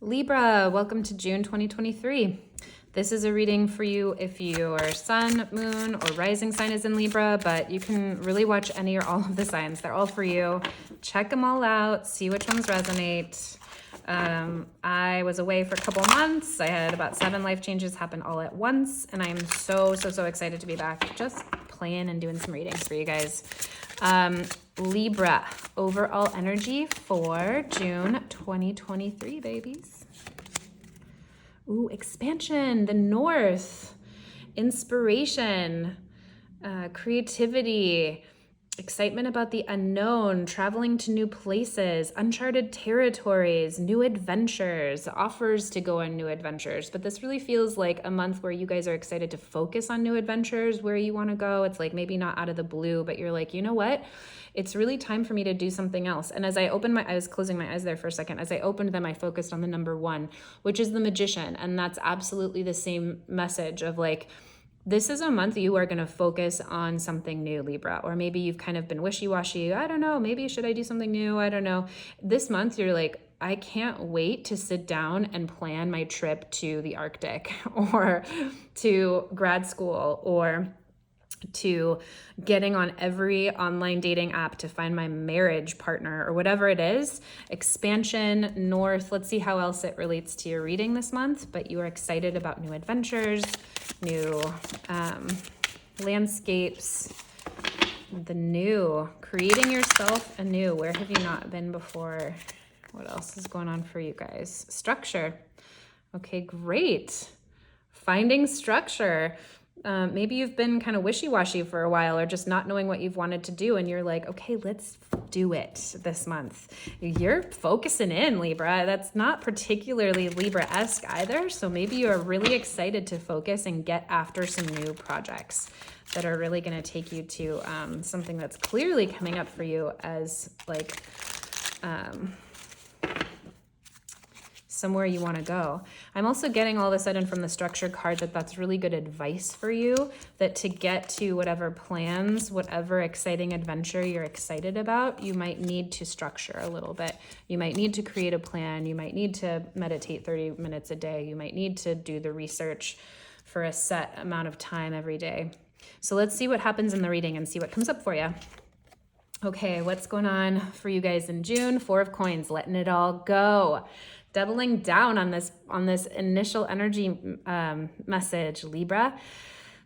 Libra, welcome to June 2023. This is a reading for you if your sun, moon, or rising sign is in Libra, but you can really watch any or all of the signs. They're all for you. Check them all out, see which ones resonate. I was away for a couple months. I had about 7 life changes happen all at once, and I'm so excited to be back, just playing and doing some readings for you guys. Libra, overall energy for June 2023, babies. Ooh, expansion, the north, inspiration, creativity, excitement about the unknown, traveling to new places, uncharted territories, new adventures, offers to go on new adventures. But this really feels like a month where you guys are excited to focus on new adventures, where you want to go. It's like maybe not out of the blue, but you're like, you know what? It's really time for me to do something else. And as I opened I was closing my eyes there for a second. As I opened them, I focused on the number 1, which is the Magician. And that's absolutely the same message of like, this is a month you are going to focus on something new, Libra. Or maybe you've kind of been wishy-washy. I don't know, maybe should I do something new? I don't know. This month you're like, I can't wait to sit down and plan my trip to the Arctic or to grad school or to getting on every online dating app to find my marriage partner or whatever it is. Expansion, north. Let's see how else it relates to your reading this month. But you are excited about new adventures, new landscapes, the new, creating yourself anew. Where have you not been before? What else is going on for you guys? Structure. Okay, great. Finding structure. Maybe you've been kind of wishy-washy for a while or just not knowing what you've wanted to do. And you're like, okay, let's do it this month. You're focusing in, Libra. That's not particularly Libra-esque either. So maybe you're really excited to focus and get after some new projects that are really going to take you to something that's clearly coming up for you as like somewhere you want to go. I'm also getting all of a sudden from the structure card that that's really good advice for you, that to get to whatever plans, whatever exciting adventure you're excited about, you might need to structure a little bit. You might need to create a plan. You might need to meditate 30 minutes a day. You might need to do the research for a set amount of time every day. So let's see what happens in the reading and see what comes up for you. Okay, what's going on for you guys in June? 4 of Coins, letting it all go. Doubling down on this initial energy message, Libra.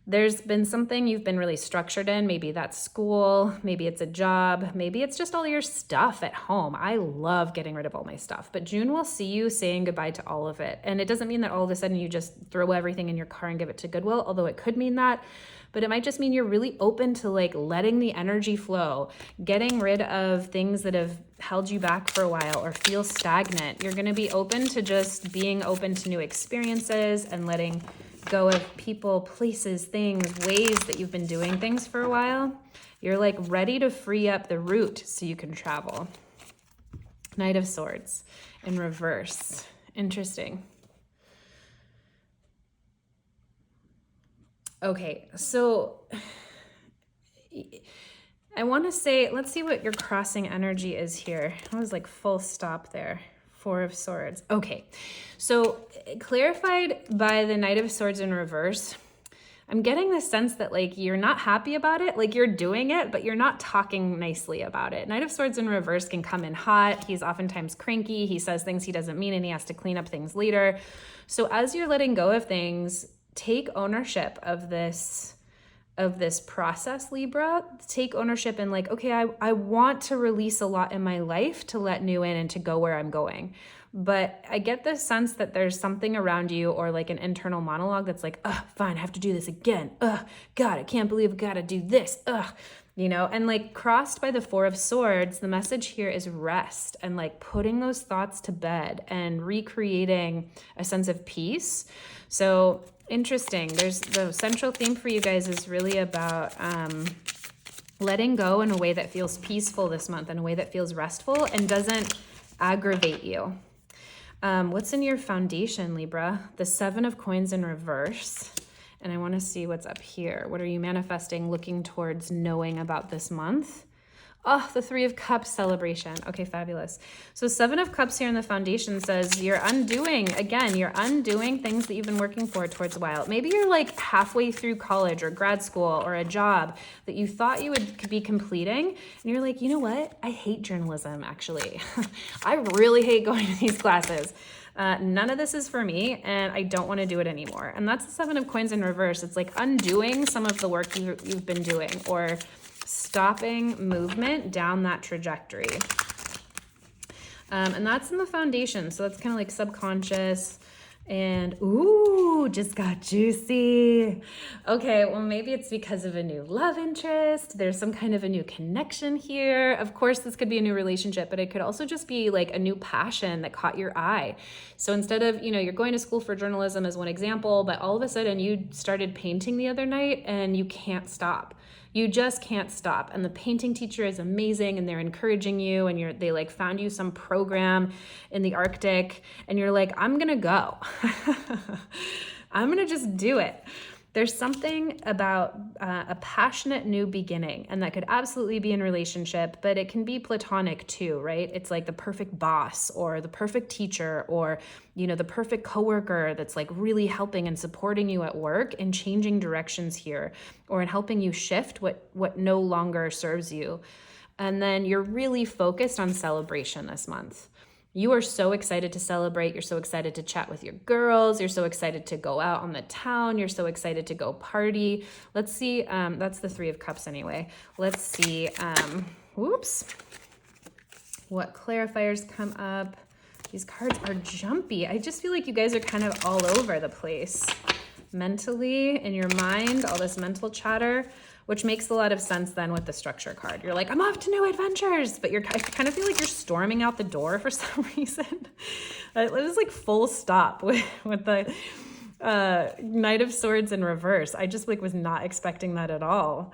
There's been something you've been really structured in. Maybe that's school, maybe it's a job, maybe it's just all your stuff at home. I love getting rid of all my stuff, but June will see you saying goodbye to all of it. And it doesn't mean that all of a sudden you just throw everything in your car and give it to Goodwill, although it could mean that. But it might just mean you're really open to like letting the energy flow, getting rid of things that have held you back for a while or feel stagnant. You're going to be open to just being open to new experiences and letting go of people, places, things, ways that you've been doing things for a while. You're like ready to free up the route so you can travel. Knight of Swords in reverse. Interesting. Okay, so I want to say, let's see what your crossing energy is here. I was like full stop there. 4 of Swords. Okay, so clarified by the Knight of Swords in reverse, I'm getting the sense that like you're not happy about it, like you're doing it, but you're not talking nicely about it. Knight of Swords in reverse can come in hot. He's oftentimes cranky. He says things he doesn't mean and he has to clean up things later. So as you're letting go of things, take ownership of this process, Libra. Take ownership and like, okay, I want to release a lot in my life to let new in and to go where I'm going. But I get the sense that there's something around you or like an internal monologue that's like, fine, I have to do this again. God, I can't believe I gotta do this. You know, and like crossed by the 4 of Swords, the message here is rest and like putting those thoughts to bed and recreating a sense of peace. So interesting. There's the central theme for you guys is really about letting go in a way that feels peaceful this month, in a way that feels restful and doesn't aggravate you. What's in your foundation, Libra? The 7 of Coins in reverse. And I want to see what's up here. What are you manifesting, looking towards, knowing about this month? Oh, the Three of Cups celebration. Okay, fabulous. So Seven of Cups here in the foundation says you're undoing things that you've been working for towards a while. Maybe you're like halfway through college or grad school or a job that you thought you would be completing. And you're like, you know what? I hate journalism, actually. I really hate going to these classes. None of this is for me, and I don't want to do it anymore. And that's the Seven of Coins in reverse. It's like undoing some of the work you've been doing, or stopping movement down that trajectory. And that's in the foundation. So that's kind of like subconscious. And ooh, just got juicy. Okay, well, maybe it's because of a new love interest. There's some kind of a new connection here. Of course, this could be a new relationship, but it could also just be like a new passion that caught your eye. So instead of, you're going to school for journalism as one example, but all of a sudden you started painting the other night and you can't stop. You just can't stop. And the painting teacher is amazing, and they're encouraging you, and they like found you some program in the Arctic, and you're like, I'm gonna go. I'm gonna just do it. There's something about a passionate new beginning, and that could absolutely be in relationship, but it can be platonic too, right? It's like the perfect boss or the perfect teacher, or the perfect coworker that's like really helping and supporting you at work and changing directions here, or in helping you shift what no longer serves you. And then you're really focused on celebration this month. You are so excited to celebrate. You're so excited to chat with your girls. You're so excited to go out on the town. You're so excited to go party. Let's see. That's the Three of Cups anyway. Let's see. What clarifiers come up? These cards are jumpy. I just feel like you guys are kind of all over the place. Mentally, in your mind, all this mental chatter, which makes a lot of sense then with the structure card. You're like, I'm off to new adventures, but I kind of feel like you're storming out the door for some reason. It was like full stop with the Knight of Swords in reverse. I just was not expecting that at all.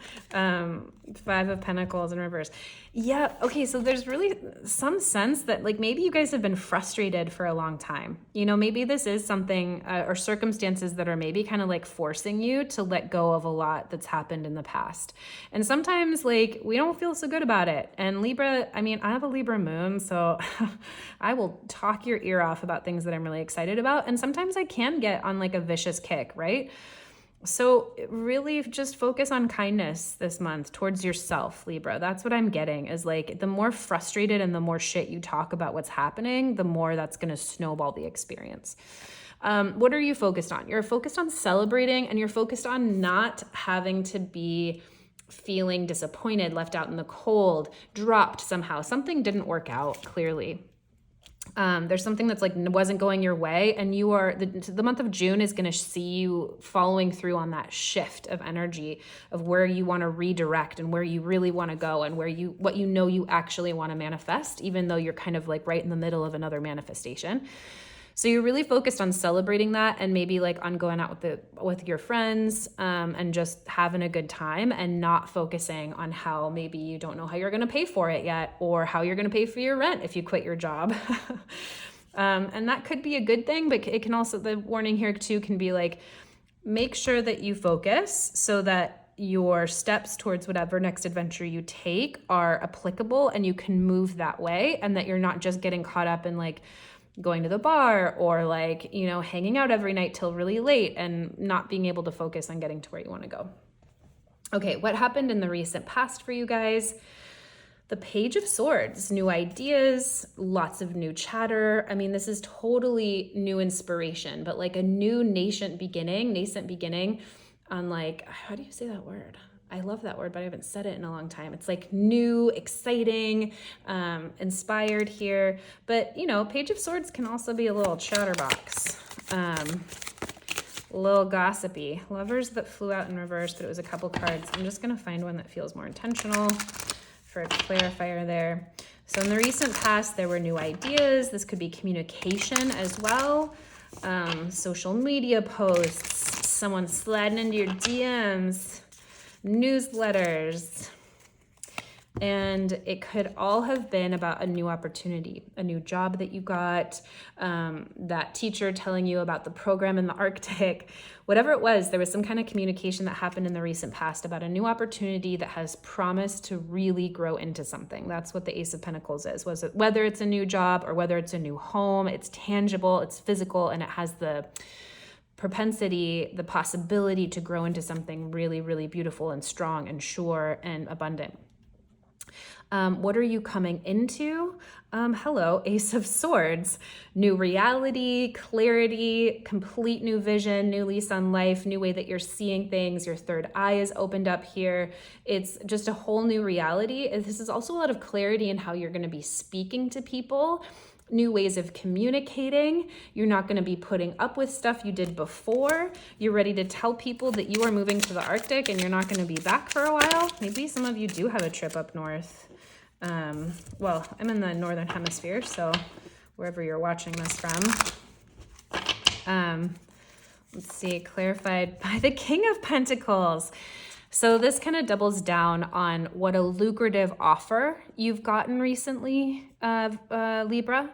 Five of Pentacles in reverse. Yeah, okay, so there's really some sense that maybe you guys have been frustrated for a long time. Maybe this is something or circumstances that are maybe kind of forcing you to let go of a lot that's happened in the past. And sometimes we don't feel so good about it. And Libra, I have a Libra moon, so I will talk your ear off about things that I'm really excited about. And sometimes I can get on a vicious kick, right? So really just focus on kindness this month towards yourself, Libra. That's what I'm getting is the more frustrated and the more shit you talk about what's happening, the more that's going to snowball the experience. What are you focused on? You're focused on celebrating, and you're focused on not having to be feeling disappointed, left out in the cold, dropped somehow. Something didn't work out clearly. There's something that's wasn't going your way, and you are the month of June is going to see you following through on that shift of energy of where you want to redirect and where you really want to go, and what you actually want to manifest, even though you're kind of right in the middle of another manifestation. So you're really focused on celebrating that, and maybe on going out with your friends and just having a good time, and not focusing on how maybe you don't know how you're going to pay for it yet, or how you're going to pay for your rent if you quit your job. And that could be a good thing, but it can also, the warning here too can be make sure that you focus so that your steps towards whatever next adventure you take are applicable and you can move that way, and that you're not just getting caught up in going to the bar or hanging out every night till really late and not being able to focus on getting to where you want to go. Okay, what happened in the recent past for you guys? The Page of Swords, new ideas, lots of new chatter. This is totally new inspiration, but a new nascent beginning on how do you say that word? I love that word, but I haven't said it in a long time. It's new, exciting, inspired here. But, Page of Swords can also be a little chatterbox, a little gossipy. Lovers that flew out in reverse, but it was a couple cards. I'm just going to find one that feels more intentional for a clarifier there. So in the recent past, there were new ideas. This could be communication as well. Social media posts, someone sliding into your DMs, newsletters, And it could all have been about a new opportunity, a new job that you got, that teacher telling you about the program in the Arctic, whatever it was, there was some kind of communication that happened in the recent past about a new opportunity that has promised to really grow into something. That's what the Ace of Pentacles is. Whether it's a new job or whether it's a new home, it's tangible, it's physical, and it has the propensity, the possibility to grow into something really, really beautiful and strong and sure and abundant. What are you coming into? Hello, Ace of Swords. New reality, clarity, complete new vision, new lease on life, new way that you're seeing things. Your third eye is opened up here. It's just a whole new reality. This is also a lot of clarity in how you're going to be speaking to people, new ways of communicating. You're not going to be putting up with stuff you did before. You're ready to tell people that you are moving to the Arctic and you're not going to be back for a while. Maybe some of you do have a trip up north. Well, I'm in the Northern Hemisphere, so wherever you're watching this from. Let's see, clarified by the King of Pentacles. So this kind of doubles down on what a lucrative offer you've gotten recently, Libra,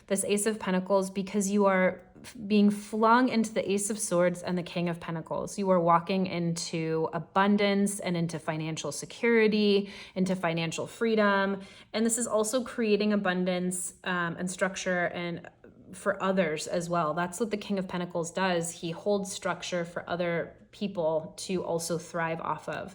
this Ace of Pentacles, because you are being flung into the Ace of Swords and the King of Pentacles. You are walking into abundance and into financial security, into financial freedom. And this is also creating abundance and structure and for others as well. That's what the King of Pentacles does. He holds structure for other people to also thrive off of.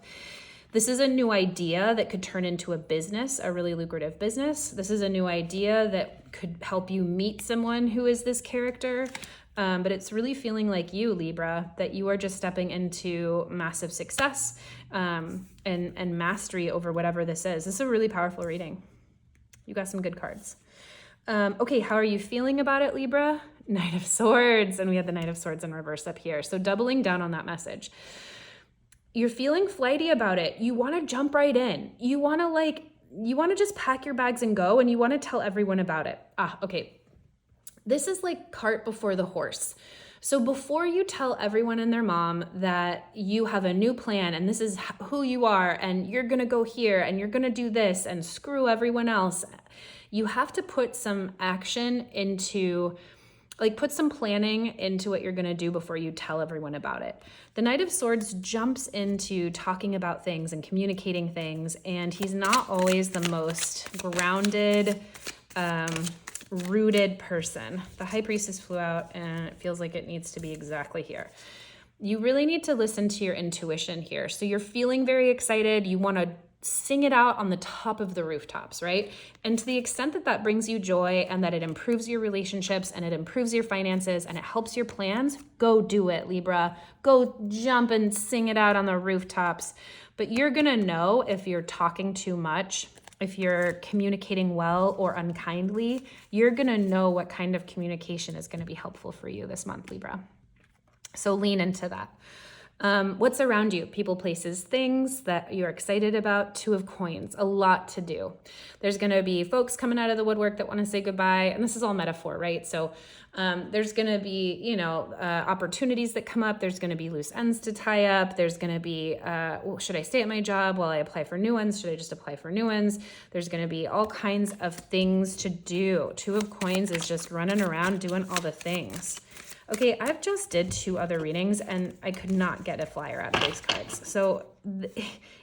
This is a new idea that could turn into a business, a really lucrative business. This is a new idea that could help you meet someone who is this character. But it's really feeling like you, Libra, that you are just stepping into massive success and mastery over whatever this is. This is a really powerful reading. You got some good cards. Okay, how are you feeling about it, Libra? Knight of Swords, and we had the Knight of Swords in reverse up here. So doubling down on that message. You're feeling flighty about it. You want to jump right in. You want to just pack your bags and go, and you want to tell everyone about it. Okay. This is like cart before the horse. So before you tell everyone and their mom that you have a new plan and this is who you are and you're going to go here and you're going to do this and screw everyone else, you have to put some action into, put some planning into what you're going to do before you tell everyone about it. The Knight of Swords jumps into talking about things and communicating things, and he's not always the most grounded, rooted person. The High Priestess flew out, and it feels like it needs to be exactly here. You really need to listen to your intuition here. So you're feeling very excited. You want to sing it out on the top of the rooftops, right? And to the extent that that brings you joy and that it improves your relationships and it improves your finances and it helps your plans, go do it, Libra. Go jump and sing it out on the rooftops. But you're going to know if you're talking too much, if you're communicating well or unkindly. You're going to know what kind of communication is going to be helpful for you this month, Libra. So lean into that. What's around you? People, places, things that you're excited about. Two of Coins, a lot to do. There's going to be folks coming out of the woodwork that want to say goodbye. And this is all metaphor, right? So there's going to be, opportunities that come up. There's going to be loose ends to tie up. There's going to be, should I stay at my job while I apply for new ones? Should I just apply for new ones? There's going to be all kinds of things to do. Two of Coins is just running around doing all the things. Okay, I've just did 2 other readings and I could not get a flyer out of these cards. So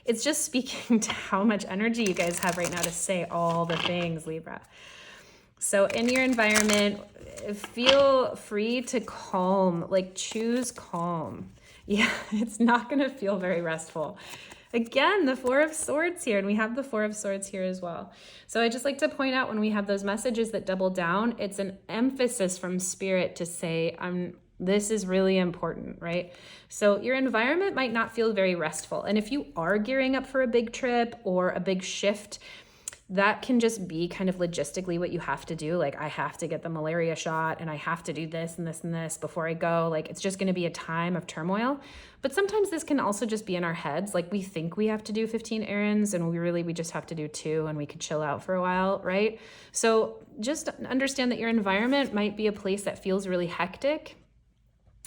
it's just speaking to how much energy you guys have right now to say all the things, Libra. So in your environment, feel free to calm, choose calm. Yeah, it's not going to feel very restful. Again, the 4 of Swords here, and we have the 4 of Swords here as well. So I just like to point out when we have those messages that double down, it's an emphasis from Spirit to say, this is really important, right? So your environment might not feel very restful. And if you are gearing up for a big trip or a big shift, that can just be kind of logistically what you have to do. I have to get the malaria shot and I have to do this and this and this before I go. It's just going to be a time of turmoil. But sometimes this can also just be in our heads. We think we have to do 15 errands and we just have to do 2 and we could chill out for a while, right? So just understand that your environment might be a place that feels really hectic.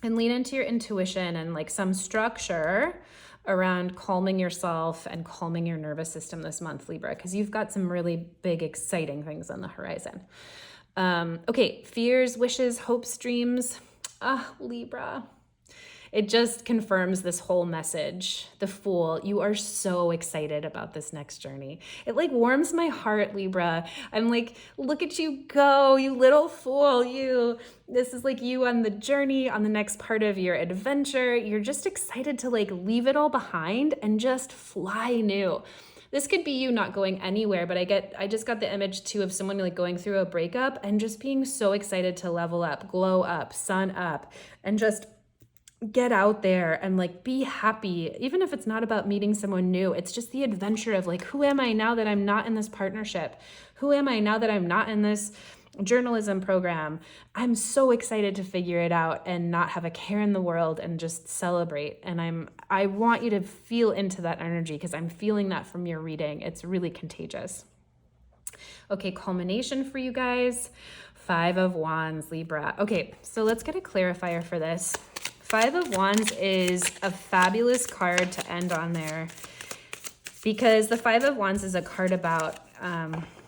and lean into your intuition and like some structure around calming yourself and calming your nervous system this month, Libra, because you've got some really big, exciting things on the horizon. Okay, fears, wishes, hopes, dreams. Libra. It just confirms this whole message. The Fool, you are so excited about this next journey. It like warms my heart, Libra. I'm like, look at you go, you little fool, you. This is like you on the journey, on the next part of your adventure. You're just excited to like leave it all behind and just fly new. This could be you not going anywhere, but I just got the image too of someone like going through a breakup and just being so excited to level up, glow up, sun up, and just get out there and like be happy. Even if it's not about meeting someone new, it's just the adventure of like, who am I now that I'm not in this partnership? Who am I now that I'm not in this journalism program? I'm so excited to figure it out and not have a care in the world and just celebrate. And I want you to feel into that energy because I'm feeling that from your reading. It's really contagious. Okay, culmination for you guys. 5 of Wands, Libra. Okay, so let's get a clarifier for this. 5 of Wands is a fabulous card to end on there because the 5 of Wands is a card about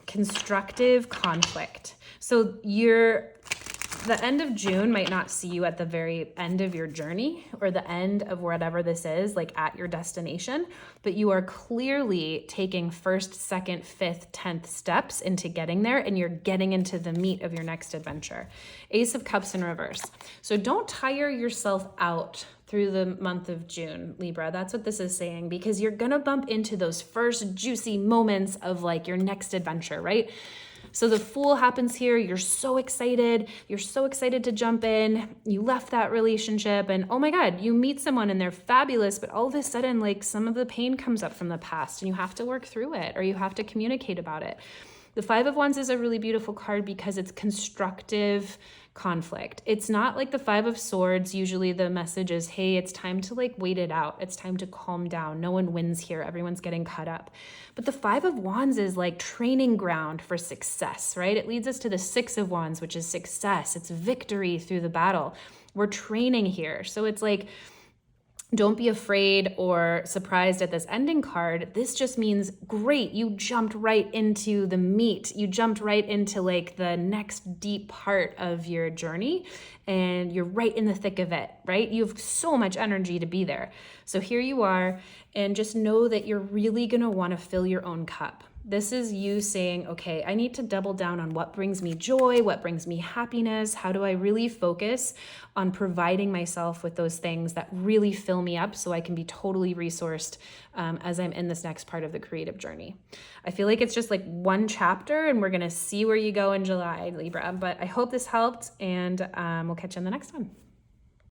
constructive conflict. So the end of June might not see you at the very end of your journey or the end of whatever this is, like at your destination, but you are clearly taking 1st, 2nd, 5th, 10th steps into getting there, and you're getting into the meat of your next adventure. Ace of Cups in reverse. So don't tire yourself out through the month of June, Libra. That's what this is saying, because you're gonna bump into those first juicy moments of like your next adventure, right? So the Fool happens here. You're so excited. You're so excited to jump in. You left that relationship and oh my God, you meet someone and they're fabulous, but all of a sudden, like some of the pain comes up from the past and you have to work through it or you have to communicate about it. The 5 of Wands is a really beautiful card because it's constructive conflict. It's not like the 5 of Swords. Usually the message is, hey, it's time to like wait it out. It's time to calm down. No one wins here. Everyone's getting cut up. But the 5 of Wands is like training ground for success, right? It leads us to the 6 of Wands, which is success. It's victory through the battle. We're training here. So it's like, don't be afraid or surprised at this ending card. This just means, great, you jumped right into the meat. You jumped right into like the next deep part of your journey and you're right in the thick of it, right? You have so much energy to be there. So here you are, and just know that you're really gonna wanna fill your own cup. This is you saying, okay, I need to double down on what brings me joy, what brings me happiness. How do I really focus on providing myself with those things that really fill me up so I can be totally resourced as I'm in this next part of the creative journey. I feel like it's just like one chapter and we're going to see where you go in July, Libra. But I hope this helped, and we'll catch you on the next one.